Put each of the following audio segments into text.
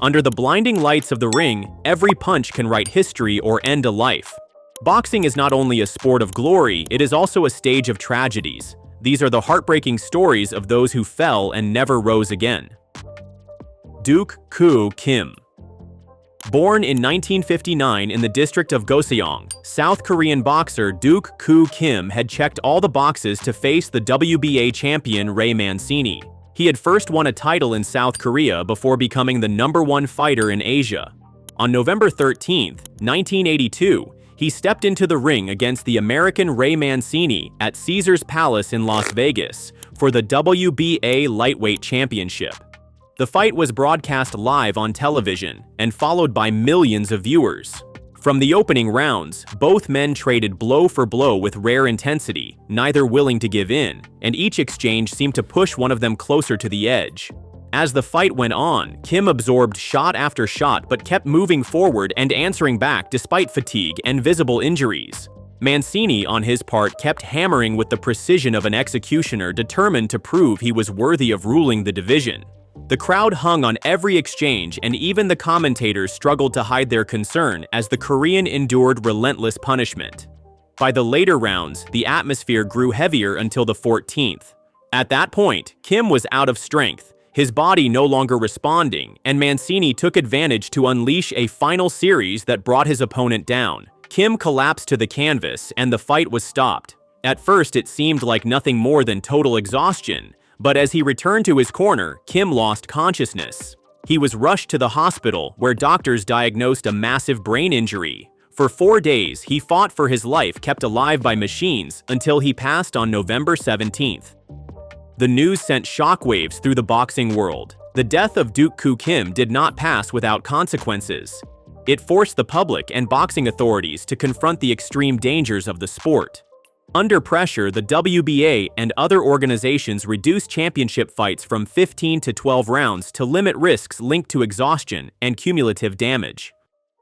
Under the blinding lights of the ring, every punch can write history or end a life. Boxing is not only a sport of glory, it is also a stage of tragedies. These are the heartbreaking stories of those who fell and never rose again. Duke Koo Kim. Born in 1959 in the district of Goseong, South Korean boxer Duke Koo Kim had checked all the boxes to face the WBA champion Ray Mancini. He had first won a title in South Korea before becoming the #1 fighter in Asia. On November 13, 1982, he stepped into the ring against the American Ray Mancini at Caesars Palace in Las Vegas for the WBA Lightweight Championship. The fight was broadcast live on television and followed by millions of viewers. From the opening rounds, both men traded blow for blow with rare intensity, neither willing to give in, and each exchange seemed to push one of them closer to the edge. As the fight went on, Kim absorbed shot after shot but kept moving forward and answering back despite fatigue and visible injuries. Mancini, on his part, kept hammering with the precision of an executioner determined to prove he was worthy of ruling the division. The crowd hung on every exchange, and even the commentators struggled to hide their concern as the Korean endured relentless punishment. By the later rounds, the atmosphere grew heavier until the 14th. At that point, Kim was out of strength, his body no longer responding, and Mancini took advantage to unleash a final series that brought his opponent down. Kim collapsed to the canvas, and the fight was stopped. At first, it seemed like nothing more than total exhaustion. But as he returned to his corner, Kim lost consciousness. He was rushed to the hospital, where doctors diagnosed a massive brain injury. For 4 days, he fought for his life, kept alive by machines, until he passed on November 17th. The news sent shockwaves through the boxing world. The death of Duke Koo Kim did not pass without consequences. It forced the public and boxing authorities to confront the extreme dangers of the sport. Under pressure, the WBA and other organizations reduced championship fights from 15 to 12 rounds to limit risks linked to exhaustion and cumulative damage.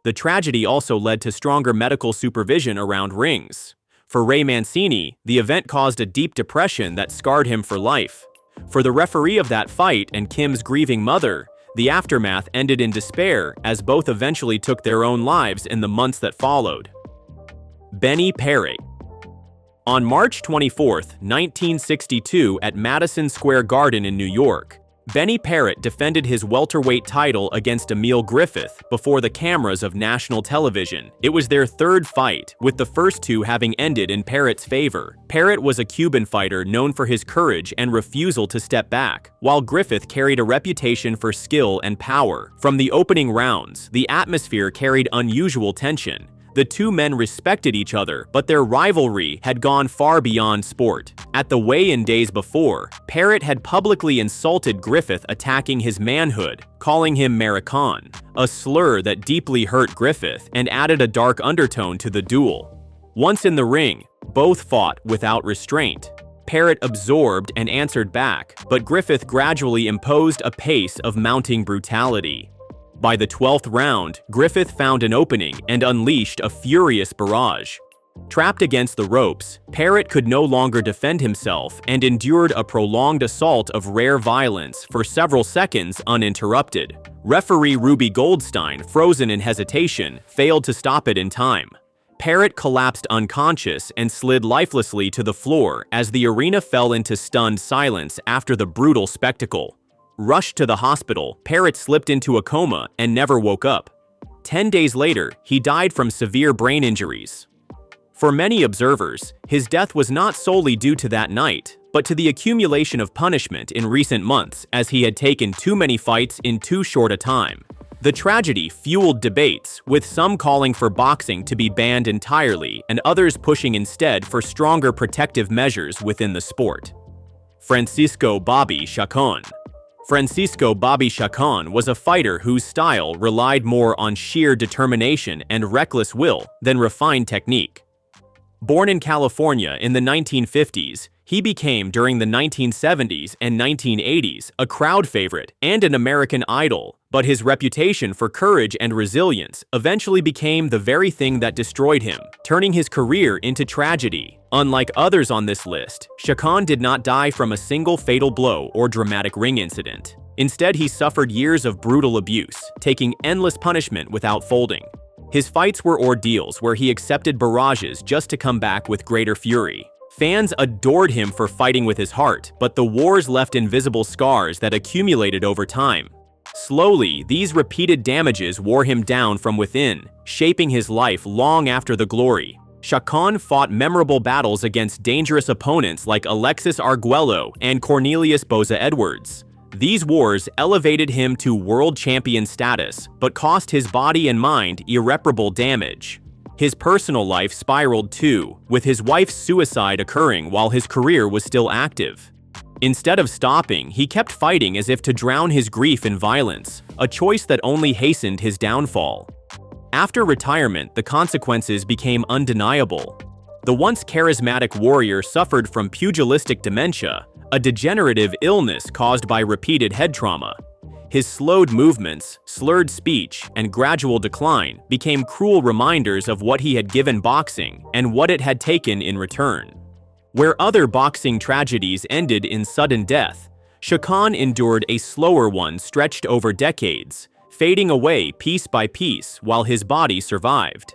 The tragedy also led to stronger medical supervision around rings. For Ray Mancini, the event caused a deep depression that scarred him for life. For the referee of that fight and Kim's grieving mother, the aftermath ended in despair as both eventually took their own lives in the months that followed. Benny Parrott. On March 24, 1962, at Madison Square Garden in New York, Benny Parrott defended his welterweight title against Emil Griffith before the cameras of national television. It was their third fight, with the first two having ended in Parrott's favor. Parrott was a Cuban fighter known for his courage and refusal to step back, while Griffith carried a reputation for skill and power. From the opening rounds, the atmosphere carried unusual tension. The two men respected each other, but their rivalry had gone far beyond sport. At the weigh-in days before, Parrott had publicly insulted Griffith, attacking his manhood, calling him American, a slur that deeply hurt Griffith and added a dark undertone to the duel. Once in the ring, both fought without restraint. Parrott absorbed and answered back, but Griffith gradually imposed a pace of mounting brutality. By the 12th round, Griffith found an opening and unleashed a furious barrage. Trapped against the ropes, Parrott could no longer defend himself and endured a prolonged assault of rare violence for several seconds uninterrupted. Referee Ruby Goldstein, frozen in hesitation, failed to stop it in time. Parrott collapsed unconscious and slid lifelessly to the floor as the arena fell into stunned silence after the brutal spectacle. Rushed to the hospital, Parrott slipped into a coma and never woke up. 10 days later, he died from severe brain injuries. For many observers, his death was not solely due to that night, but to the accumulation of punishment in recent months as he had taken too many fights in too short a time. The tragedy fueled debates, with some calling for boxing to be banned entirely and others pushing instead for stronger protective measures within the sport. Francisco Bobby Chacon. Francisco Bobby Chacon was a fighter whose style relied more on sheer determination and reckless will than refined technique. Born in California in the 1950s, he became, during the 1970s and 1980s, a crowd favorite and an American idol, but his reputation for courage and resilience eventually became the very thing that destroyed him, turning his career into tragedy. Unlike others on this list, Chacon did not die from a single fatal blow or dramatic ring incident. Instead, he suffered years of brutal abuse, taking endless punishment without folding. His fights were ordeals where he accepted barrages just to come back with greater fury. Fans adored him for fighting with his heart, but the wars left invisible scars that accumulated over time. Slowly, these repeated damages wore him down from within, shaping his life long after the glory. Shah Khan fought memorable battles against dangerous opponents like Alexis Arguello and Cornelius Boza Edwards. These wars elevated him to world champion status, but cost his body and mind irreparable damage. His personal life spiraled too, with his wife's suicide occurring while his career was still active. Instead of stopping, he kept fighting as if to drown his grief in violence, a choice that only hastened his downfall. After retirement, the consequences became undeniable. The once charismatic warrior suffered from pugilistic dementia, a degenerative illness caused by repeated head trauma. His slowed movements, slurred speech, and gradual decline became cruel reminders of what he had given boxing and what it had taken in return. Where other boxing tragedies ended in sudden death, Shah Khan endured a slower one stretched over decades, fading away piece by piece while his body survived.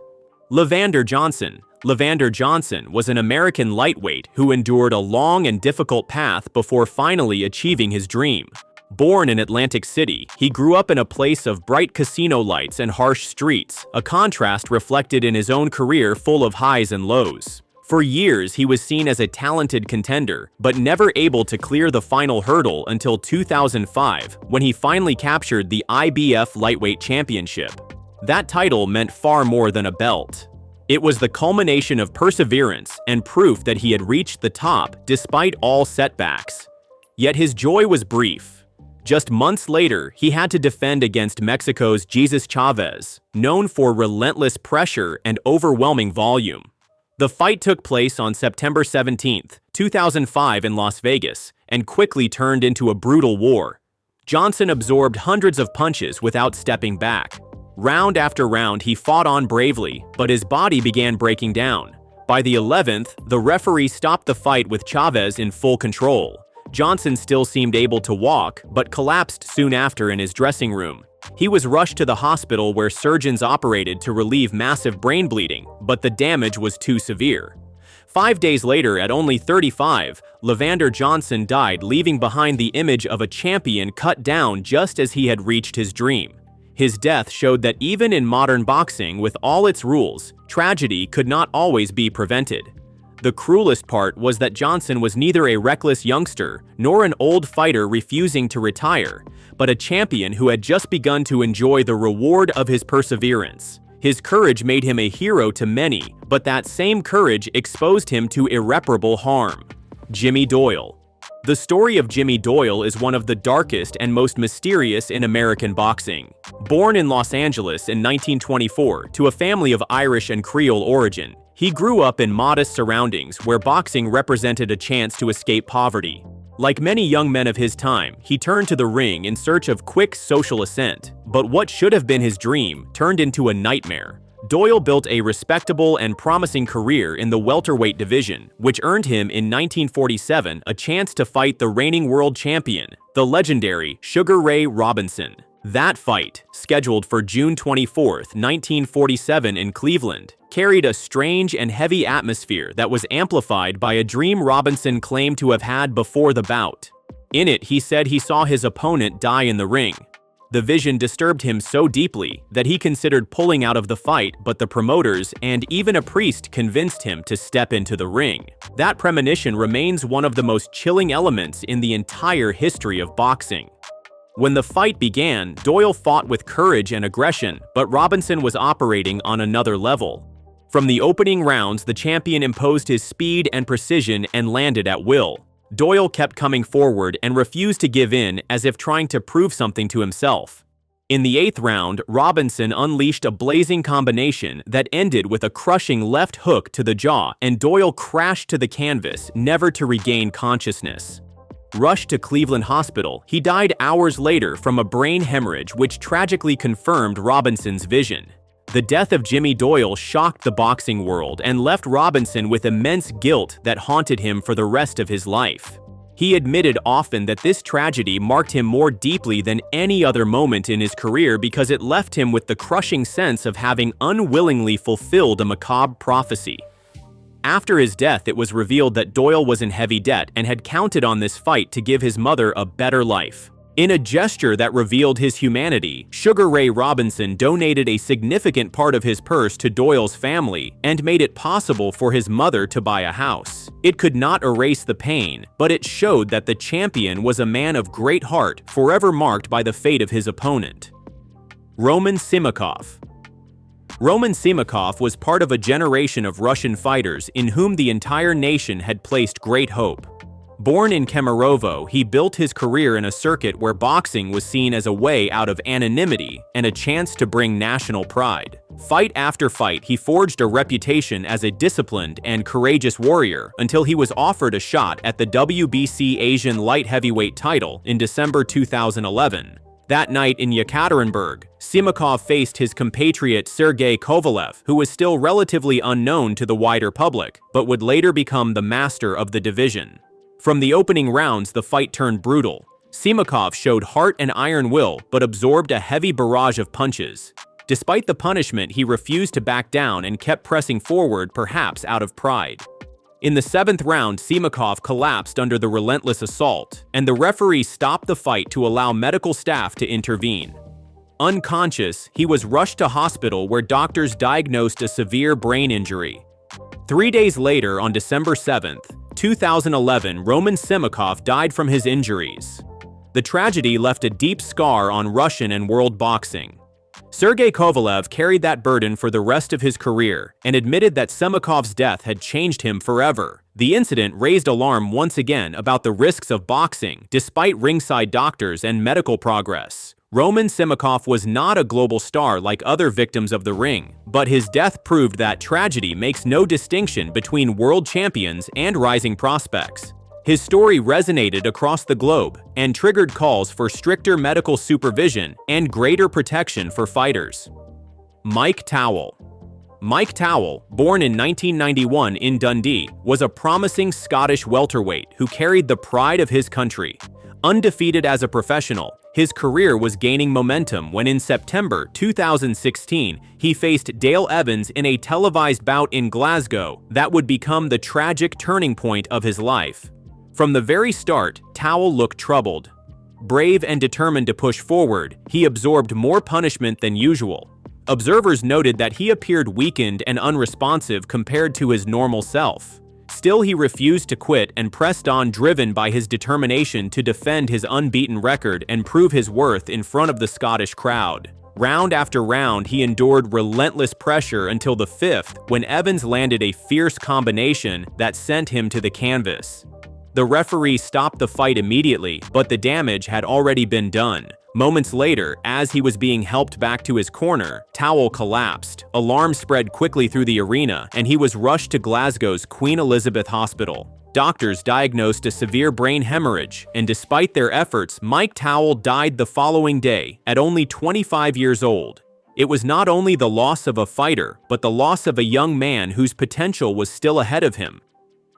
Levander Johnson was an American lightweight who endured a long and difficult path before finally achieving his dream. Born in Atlantic City, he grew up in a place of bright casino lights and harsh streets, a contrast reflected in his own career full of highs and lows. For years, he was seen as a talented contender, but never able to clear the final hurdle until 2005, when he finally captured the IBF Lightweight Championship. That title meant far more than a belt. It was the culmination of perseverance and proof that he had reached the top despite all setbacks. Yet his joy was brief. Just months later, he had to defend against Mexico's Jesus Chavez, known for relentless pressure and overwhelming volume. The fight took place on September 17, 2005 in Las Vegas, and quickly turned into a brutal war. Johnson absorbed hundreds of punches without stepping back. Round after round, he fought on bravely, but his body began breaking down. By the 11th, the referee stopped the fight with Chavez in full control. Johnson still seemed able to walk, but collapsed soon after in his dressing room. He was rushed to the hospital where surgeons operated to relieve massive brain bleeding, but the damage was too severe. 5 days later, at only 35, Levander Johnson died, leaving behind the image of a champion cut down just as he had reached his dream. His death showed that even in modern boxing, with all its rules, tragedy could not always be prevented. The cruelest part was that Johnson was neither a reckless youngster nor an old fighter refusing to retire, but a champion who had just begun to enjoy the reward of his perseverance. His courage made him a hero to many, but that same courage exposed him to irreparable harm. Jimmy Doyle. The story of Jimmy Doyle is one of the darkest and most mysterious in American boxing. Born in Los Angeles in 1924 to a family of Irish and Creole origin, he grew up in modest surroundings where boxing represented a chance to escape poverty. Like many young men of his time, he turned to the ring in search of quick social ascent, but what should have been his dream turned into a nightmare. Doyle built a respectable and promising career in the welterweight division, which earned him in 1947 a chance to fight the reigning world champion, the legendary Sugar Ray Robinson. That fight, scheduled for June 24, 1947 in Cleveland, carried a strange and heavy atmosphere that was amplified by a dream Robinson claimed to have had before the bout. In it, he said he saw his opponent die in the ring. The vision disturbed him so deeply that he considered pulling out of the fight, but the promoters and even a priest convinced him to step into the ring. That premonition remains one of the most chilling elements in the entire history of boxing. When the fight began, Doyle fought with courage and aggression, but Robinson was operating on another level. From the opening rounds, the champion imposed his speed and precision and landed at will. Doyle kept coming forward and refused to give in, as if trying to prove something to himself. In the 8th round, Robinson unleashed a blazing combination that ended with a crushing left hook to the jaw, and Doyle crashed to the canvas, never to regain consciousness. Rushed to Cleveland Hospital, he died hours later from a brain hemorrhage which tragically confirmed Robinson's vision. The death of Jimmy Doyle shocked the boxing world and left Robinson with immense guilt that haunted him for the rest of his life. He admitted often that this tragedy marked him more deeply than any other moment in his career because it left him with the crushing sense of having unwillingly fulfilled a macabre prophecy. After his death, it was revealed that Doyle was in heavy debt and had counted on this fight to give his mother a better life. In a gesture that revealed his humanity, Sugar Ray Robinson donated a significant part of his purse to Doyle's family and made it possible for his mother to buy a house. It could not erase the pain, but it showed that the champion was a man of great heart, forever marked by the fate of his opponent. Roman Simakov. Roman Simakov was part of a generation of Russian fighters in whom the entire nation had placed great hope. Born in Kemerovo, he built his career in a circuit where boxing was seen as a way out of anonymity and a chance to bring national pride. Fight after fight, he forged a reputation as a disciplined and courageous warrior until he was offered a shot at the WBC Asian light heavyweight title in December 2011. That night in Yekaterinburg, Simakov faced his compatriot Sergey Kovalev, who was still relatively unknown to the wider public, but would later become the master of the division. From the opening rounds, the fight turned brutal. Simakov showed heart and iron will, but absorbed a heavy barrage of punches. Despite the punishment, he refused to back down and kept pressing forward, perhaps out of pride. In the 7th round, Simakov collapsed under the relentless assault, and the referee stopped the fight to allow medical staff to intervene. Unconscious, he was rushed to hospital where doctors diagnosed a severe brain injury. 3 days later, on December 7th, 2011, Roman Simakov died from his injuries. The tragedy left a deep scar on Russian and world boxing. Sergey Kovalev carried that burden for the rest of his career and admitted that Simakov's death had changed him forever. The incident raised alarm once again about the risks of boxing, despite ringside doctors and medical progress. Roman Simakov was not a global star like other victims of the ring, but his death proved that tragedy makes no distinction between world champions and rising prospects. His story resonated across the globe and triggered calls for stricter medical supervision and greater protection for fighters. Mike Towell. Mike Towell, born in 1991 in Dundee, was a promising Scottish welterweight who carried the pride of his country. Undefeated as a professional, his career was gaining momentum when in September 2016, he faced Dale Evans in a televised bout in Glasgow that would become the tragic turning point of his life. From the very start, Towell looked troubled. Brave and determined to push forward, he absorbed more punishment than usual. Observers noted that he appeared weakened and unresponsive compared to his normal self. Still, he refused to quit and pressed on, driven by his determination to defend his unbeaten record and prove his worth in front of the Scottish crowd. Round after round, he endured relentless pressure until the 5th, when Evans landed a fierce combination that sent him to the canvas. The referee stopped the fight immediately, but the damage had already been done. Moments later, as he was being helped back to his corner, Towell collapsed. Alarm spread quickly through the arena, and he was rushed to Glasgow's Queen Elizabeth Hospital. Doctors diagnosed a severe brain hemorrhage, and despite their efforts, Mike Towell died the following day, at only 25 years old. It was not only the loss of a fighter, but the loss of a young man whose potential was still ahead of him.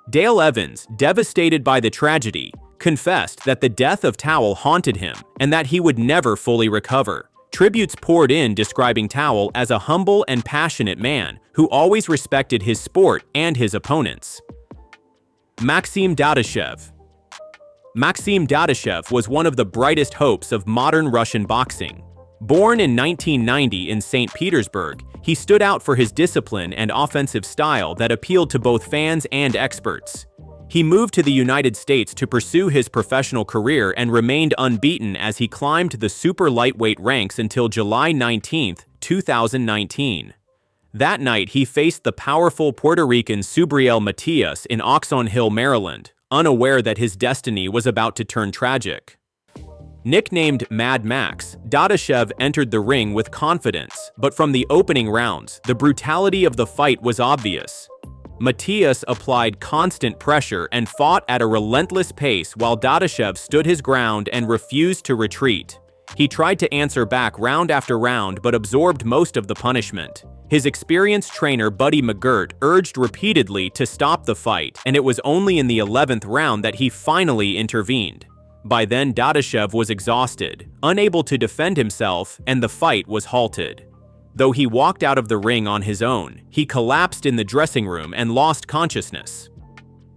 Dale Evans, devastated by the tragedy, confessed that the death of Towell haunted him and that he would never fully recover. Tributes poured in describing Towell as a humble and passionate man who always respected his sport and his opponents. Maxim Dadashev. Maxim Dadashev was one of the brightest hopes of modern Russian boxing. Born in 1990 in St. Petersburg, he stood out for his discipline and offensive style that appealed to both fans and experts. He moved to the United States to pursue his professional career and remained unbeaten as he climbed the super lightweight ranks until July 19, 2019. That night, he faced the powerful Puerto Rican Subriel Matias in Oxon Hill, Maryland, unaware that his destiny was about to turn tragic. Nicknamed Mad Max, Dadashev entered the ring with confidence, but from the opening rounds, the brutality of the fight was obvious. Matias applied constant pressure and fought at a relentless pace while Dadashev stood his ground and refused to retreat. He tried to answer back round after round but absorbed most of the punishment. His experienced trainer Buddy McGirt urged repeatedly to stop the fight, and it was only in the 11th round that he finally intervened. By then, Dadashev was exhausted, unable to defend himself, and the fight was halted. Though he walked out of the ring on his own, he collapsed in the dressing room and lost consciousness.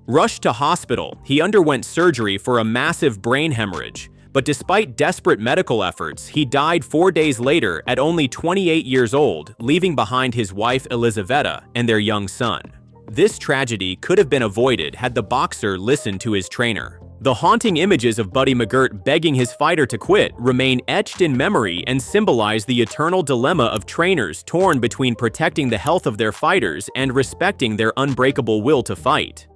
Rushed to hospital, he underwent surgery for a massive brain hemorrhage, but despite desperate medical efforts, he died 4 days later at only 28 years old, leaving behind his wife Elizaveta and their young son. This tragedy could have been avoided had the boxer listened to his trainer. The haunting images of Buddy McGirt begging his fighter to quit remain etched in memory and symbolize the eternal dilemma of trainers torn between protecting the health of their fighters and respecting their unbreakable will to fight.